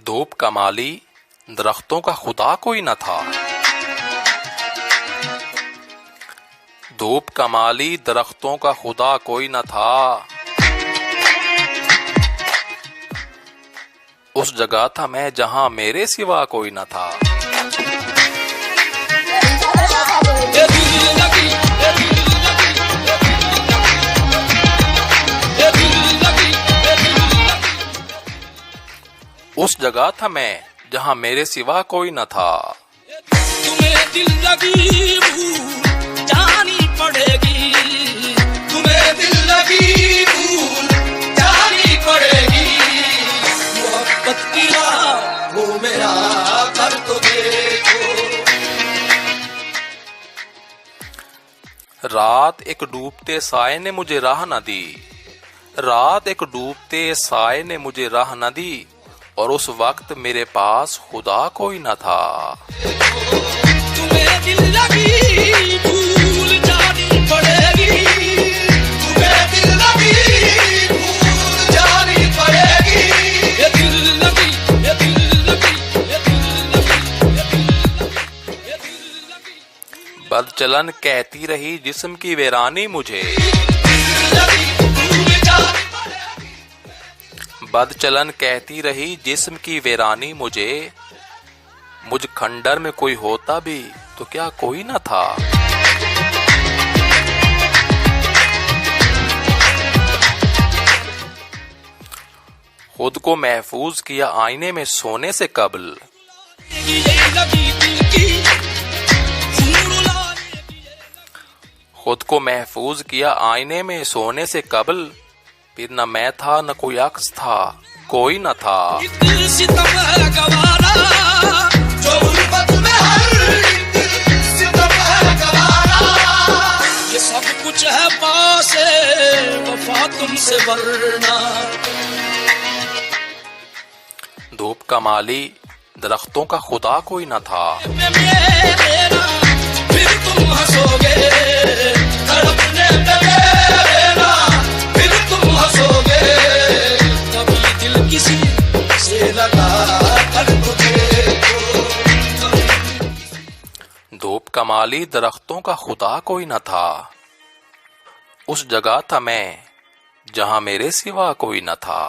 धूप कमाली, दरख्तों का खुदा कोई न था। धूप कमाली, दरख्तों का खुदा कोई न था। उस जगह था मैं जहां मेरे सिवा कोई न था। उस जगह था मैं जहां मेरे सिवा कोई न था। तुम्हें दिल लगी भूल जानी पड़ेगी, तुम्हें दिल लगी भूल जानी पड़ेगी। मोहब्बत की राह वो मेरा कर तो देखो। रात एक डूबते साए ने मुझे राह न दी। रात एक डूबते साए ने मुझे राह न दी, और उस वक्त मेरे पास खुदा कोई न था। तुम्हें दिल लगी भूल जानी पड़ेगी, तुम्हें दिल लगी भूल जानी पड़ेगी। ये दिल लगी, ये दिल लगी, ये दिल लगी, ये दिल लगी, ये दिल लगी। बदचलन कहती रही जिस्म की वीरानी मुझे। बदचलन कहती रही जिस्म की वीरानी मुझे। मुझ खंडर में कोई होता भी तो क्या कोई न था। खुद को महफूज किया आईने में सोने से कबल। खुद को महफूज किया आईने में सोने से कबल। फिर न मैं था न कोई अक्स था, कोई न था। ये सब कुछ है पास वफा तुमसे वरना। धूप कमाली, दरख्तों का खुदा कोई न था। फिर तुम हंसोगे, तड़पने पे मेरा, फिर तुम हंसोगे। कभी दिल किसी से लगा कर देखो। धूप कमाली, दरख्तों का खुदा कोई न था। उस जगह था मैं जहां मेरे सिवा कोई न था।